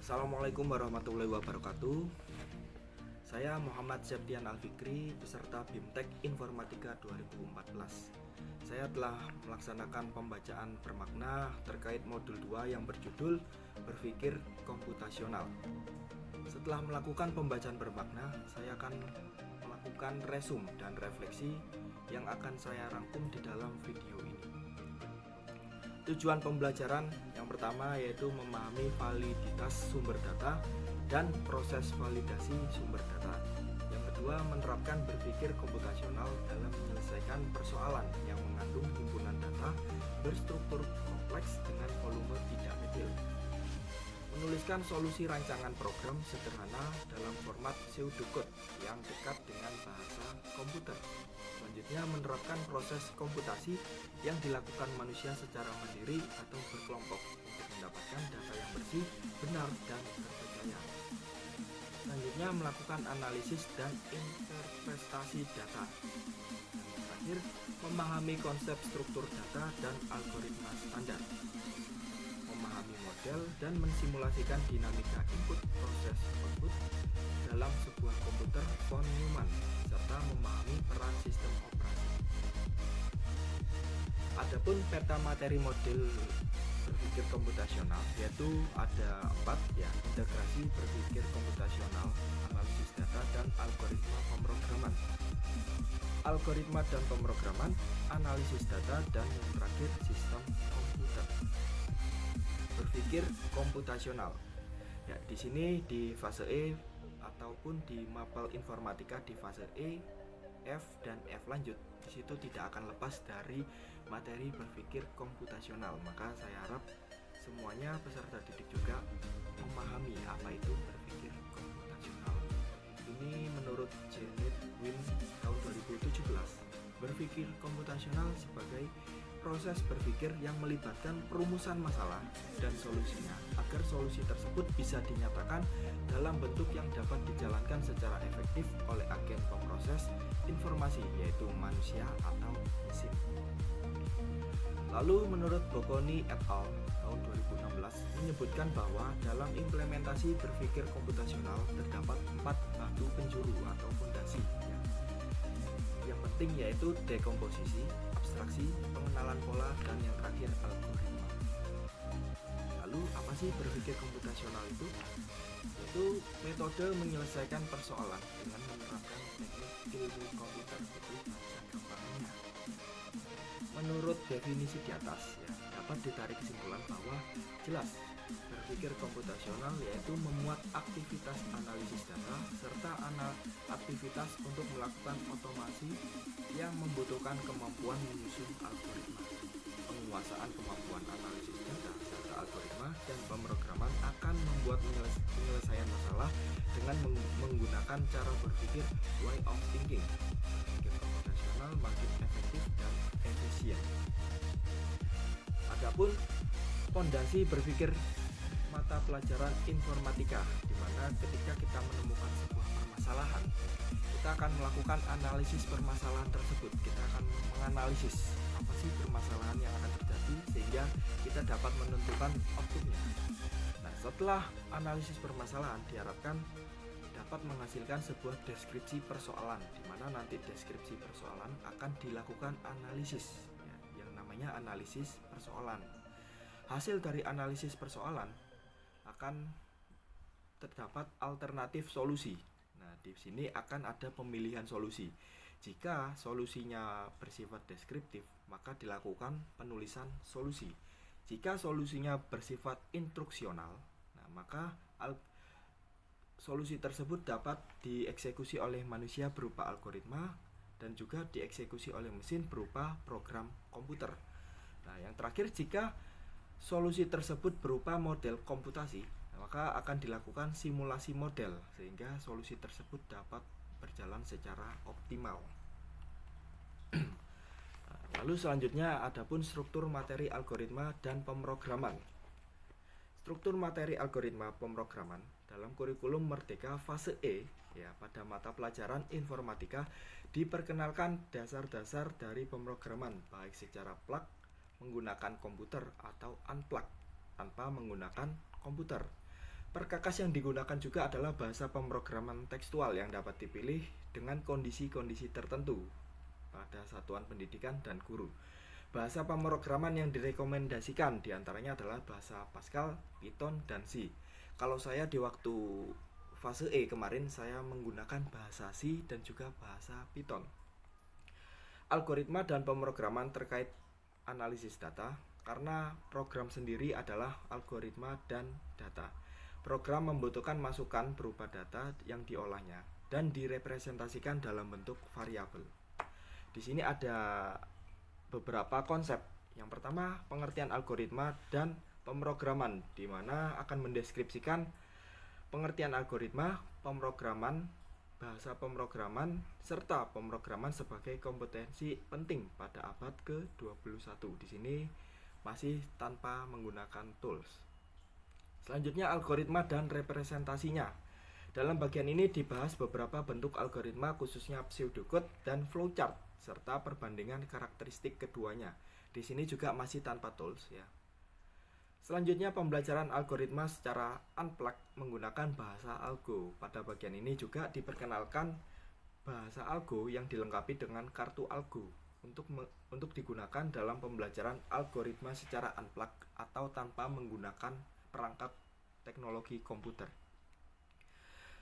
Assalamualaikum warahmatullahi wabarakatuh. Saya Muhammad Septian Alfikri, peserta BIMTEK Informatika 2014. Saya telah melaksanakan pembacaan bermakna terkait modul 2 yang berjudul Berpikir Komputasional. Setelah melakukan pembacaan bermakna, saya akan melakukan resum dan refleksi yang akan saya rangkum di dalam video ini. Tujuan pembelajaran yang pertama yaitu memahami validitas sumber data dan proses validasi sumber data. Yang kedua, menerapkan berpikir komputasional dalam menyelesaikan persoalan yang mengandung himpunan data berstruktur kompleks dengan volume tidak kecil. Menuliskan solusi rancangan program sederhana dalam format pseudocode yang dekat dengan bahasa komputer. Selanjutnya, menerapkan proses komputasi yang dilakukan manusia secara mandiri atau berkelompok untuk mendapatkan data yang bersih, benar, dan terpercaya. Selanjutnya, melakukan analisis dan interpretasi data. Dan terakhir, memahami konsep struktur data dan algoritma standar. Memahami model dan mensimulasikan dinamika input proses output dalam sebuah komputer von Neumann, serta memahami peran sistem operasi. Adapun peta materi model berpikir komputasional yaitu ada 4, ya: integrasi berpikir komputasional, analisis data, dan algoritma pemrograman. Algoritma dan pemrograman, analisis data, dan yang terakhir sistem komputer. Berpikir komputasional. Ya, di sini di fase E ataupun di mapel informatika di fase E, F, dan F lanjut, di situ tidak akan lepas dari materi berpikir komputasional. Maka saya harap semuanya peserta didik juga memahami apa itu berpikir komputasional. Ini menurut Janet Wynn tahun 2017. Berpikir komputasional sebagai proses berpikir yang melibatkan perumusan masalah dan solusinya agar solusi tersebut bisa dinyatakan dalam bentuk yang dapat dijalankan secara efektif oleh agen pemroses informasi, yaitu manusia atau mesin. Lalu menurut Bocconi et al. Tahun 2016 menyebutkan bahwa dalam implementasi berpikir komputasional terdapat 4 batu penjuru atau fondasi. Yang penting yaitu dekomposisi, abstraksi, pengenalan pola, dan yang terakhir algoritma. Lalu apa sih berpikir komputasional itu? Yaitu metode menyelesaikan persoalan dengan menerapkan teknik ilmu komputer, itu bahasa gampangnya. Menurut definisi di atas, ya, dapat ditarik kesimpulan bahwa jelas berpikir komputasional yaitu memuat aktivitas analisis data serta aktivitas untuk melakukan otomasi yang membutuhkan kemampuan menyusun algoritma. Penguasaan kemampuan analisis data serta algoritma dan pemrograman akan membuat penyelesaian masalah dengan menggunakan cara berpikir way of thinking. Berpikir komputasional makin efektif dan efisien. Adapun fondasi berpikir mata pelajaran informatika, di mana ketika kita menemukan sebuah permasalahan, kita akan melakukan analisis permasalahan tersebut. Kita akan menganalisis apa sih permasalahan yang akan terjadi sehingga kita dapat menentukan outputnya. Nah, setelah analisis permasalahan diharapkan dapat menghasilkan sebuah deskripsi persoalan, di mana nanti deskripsi persoalan akan dilakukan analisis, ya, yang namanya analisis persoalan. Hasil dari analisis persoalan akan terdapat alternatif solusi. Nah, di sini akan ada pemilihan solusi. Jika solusinya bersifat deskriptif, maka dilakukan penulisan solusi. Jika solusinya bersifat instruksional, nah maka solusi tersebut dapat dieksekusi oleh manusia berupa algoritma dan juga dieksekusi oleh mesin berupa program komputer. Nah, yang terakhir, jika solusi tersebut berupa model komputasi, maka akan dilakukan simulasi model sehingga solusi tersebut dapat berjalan secara optimal. Lalu selanjutnya adapun struktur materi algoritma dan pemrograman. Struktur materi algoritma pemrograman dalam kurikulum Merdeka fase E, ya, pada mata pelajaran informatika diperkenalkan dasar-dasar dari pemrograman baik secara plug menggunakan komputer atau unplug tanpa menggunakan komputer. Perkakas yang digunakan juga adalah bahasa pemrograman tekstual yang dapat dipilih dengan kondisi-kondisi tertentu pada satuan pendidikan dan guru. Bahasa pemrograman yang direkomendasikan diantaranya adalah bahasa Pascal, Python, dan C. Kalau saya di waktu fase E kemarin saya menggunakan bahasa C dan juga bahasa Python. Algoritma dan pemrograman terkait analisis data, karena program sendiri adalah algoritma dan data. Program membutuhkan masukan berupa data yang diolahnya dan direpresentasikan dalam bentuk variabel. Di sini ada beberapa konsep. Yang pertama, pengertian algoritma dan pemrograman, di mana akan mendeskripsikan pengertian algoritma, pemrograman, bahasa pemrograman, serta pemrograman sebagai kompetensi penting pada abad ke-21. Di sini masih tanpa menggunakan tools. Selanjutnya, algoritma dan representasinya. Dalam bagian ini dibahas beberapa bentuk algoritma, khususnya pseudocode dan flowchart, serta perbandingan karakteristik keduanya. Di sini juga masih tanpa tools ya. Selanjutnya, pembelajaran algoritma secara unplugged menggunakan bahasa algo. Pada bagian ini juga diperkenalkan bahasa algo yang dilengkapi dengan kartu algo untuk digunakan dalam pembelajaran algoritma secara unplugged atau tanpa menggunakan perangkat teknologi komputer.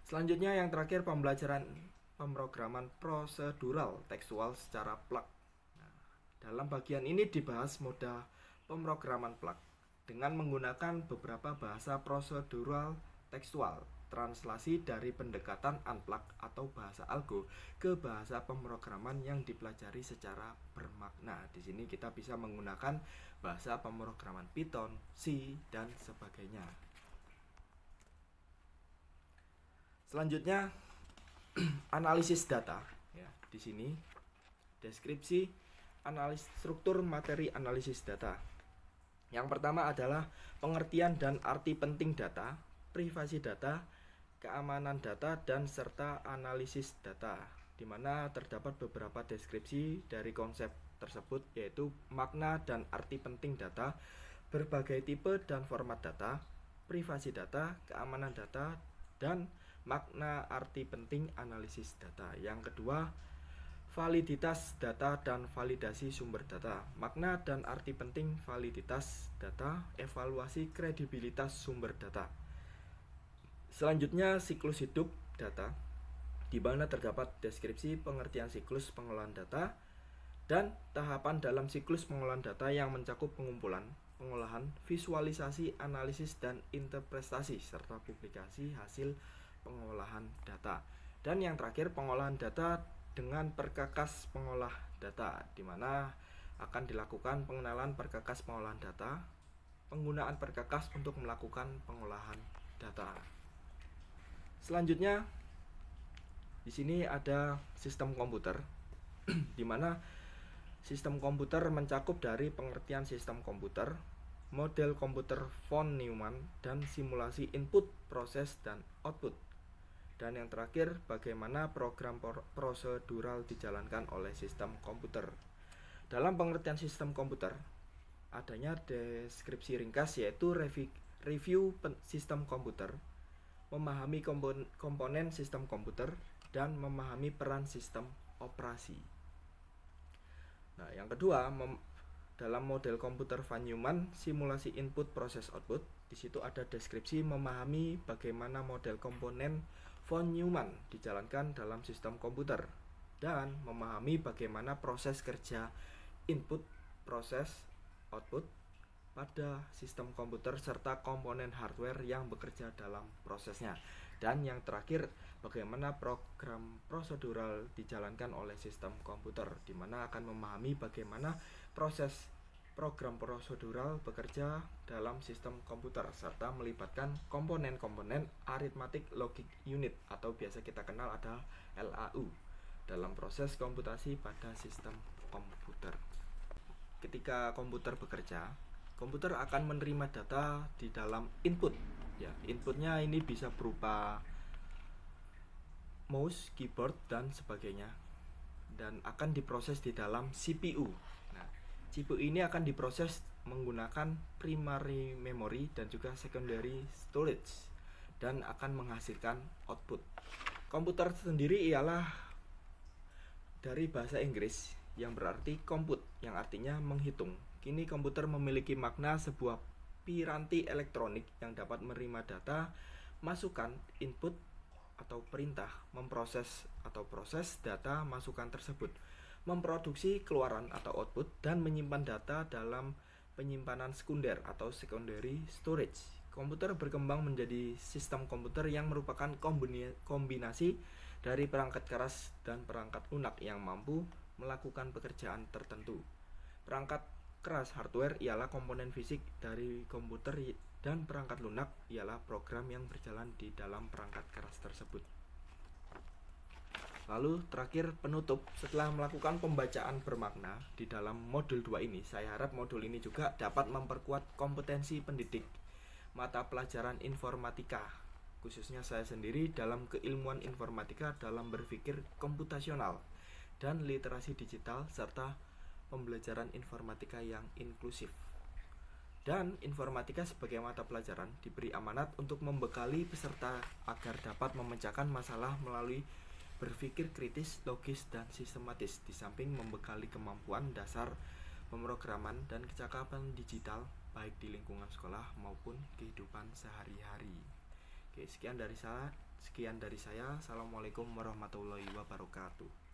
Selanjutnya yang terakhir, pembelajaran pemrograman prosedural tekstual secara plug. Nah, dalam bagian ini dibahas moda pemrograman plug dengan menggunakan beberapa bahasa prosedural tekstual, translasi dari pendekatan unplug atau bahasa algo ke bahasa pemrograman yang dipelajari secara bermakna. Di sini kita bisa menggunakan bahasa pemrograman Python, C, dan sebagainya. Selanjutnya, analisis data. Ya, di sini deskripsi analis struktur materi analisis data. Yang pertama adalah pengertian dan arti penting data, privasi data, keamanan data, dan serta analisis data, di mana terdapat beberapa deskripsi dari konsep tersebut, yaitu makna dan arti penting data, berbagai tipe dan format data, privasi data, keamanan data, dan makna arti penting analisis data. Yang kedua, validitas data dan validasi sumber data, makna dan arti penting validitas data, evaluasi kredibilitas sumber data. Selanjutnya, siklus hidup data, di mana terdapat deskripsi pengertian siklus pengolahan data dan tahapan dalam siklus pengolahan data yang mencakup pengumpulan, pengolahan, visualisasi, analisis, dan interpretasi, serta publikasi hasil pengolahan data. Dan yang terakhir, pengolahan data dengan perkakas pengolah data, di mana akan dilakukan pengenalan perkakas pengolahan data, penggunaan perkakas untuk melakukan pengolahan data. Selanjutnya, di sini ada sistem komputer, di mana sistem komputer mencakup dari pengertian sistem komputer, model komputer von Neumann, dan simulasi input, proses, dan output. Dan yang terakhir, bagaimana program prosedural dijalankan oleh sistem komputer. Dalam pengertian sistem komputer, adanya deskripsi ringkas, yaitu review sistem komputer, memahami komponen sistem komputer, dan memahami peran sistem operasi. Nah, yang kedua, dalam model komputer von Neumann, simulasi input, proses, output. Di situ ada deskripsi memahami bagaimana model komponen von Neumann dijalankan dalam sistem komputer dan memahami bagaimana proses kerja input, proses, output pada sistem komputer serta komponen hardware yang bekerja dalam prosesnya. Dan yang terakhir, bagaimana program prosedural dijalankan oleh sistem komputer, di mana akan memahami bagaimana proses program prosedural bekerja dalam sistem komputer serta melibatkan komponen-komponen arithmetic logic unit atau biasa kita kenal ada LAU dalam proses komputasi pada sistem komputer. Ketika komputer bekerja, komputer akan menerima data di dalam input. Ya, inputnya ini bisa berupa mouse, keyboard, dan sebagainya, dan akan diproses di dalam CPU. CPU ini akan diproses menggunakan primary memory dan juga secondary storage. dan akan menghasilkan output. Komputer sendiri ialah dari bahasa Inggris yang berarti compute, yang artinya menghitung. Kini komputer memiliki makna sebuah piranti elektronik yang dapat menerima data, masukan, input atau perintah, memproses atau proses data masukan tersebut, memproduksi keluaran atau output, dan menyimpan data dalam penyimpanan sekunder atau secondary storage. Komputer berkembang menjadi sistem komputer yang merupakan kombinasi dari perangkat keras dan perangkat lunak yang mampu melakukan pekerjaan tertentu. Perangkat keras hardware ialah komponen fisik dari komputer dan perangkat lunak ialah program yang berjalan di dalam perangkat keras tersebut. Lalu terakhir penutup, setelah melakukan pembacaan bermakna di dalam modul 2 ini, saya harap modul ini juga dapat memperkuat kompetensi pendidik mata pelajaran informatika, khususnya saya sendiri dalam keilmuan informatika dalam berpikir komputasional dan literasi digital serta pembelajaran informatika yang inklusif. Dan informatika sebagai mata pelajaran diberi amanat untuk membekali peserta agar dapat memecahkan masalah melalui berpikir kritis, logis, dan sistematis, di samping membekali kemampuan dasar pemrograman dan kecakapan digital baik di lingkungan sekolah maupun kehidupan sehari-hari. Oke, sekian dari saya. Assalamualaikum warahmatullahi wabarakatuh.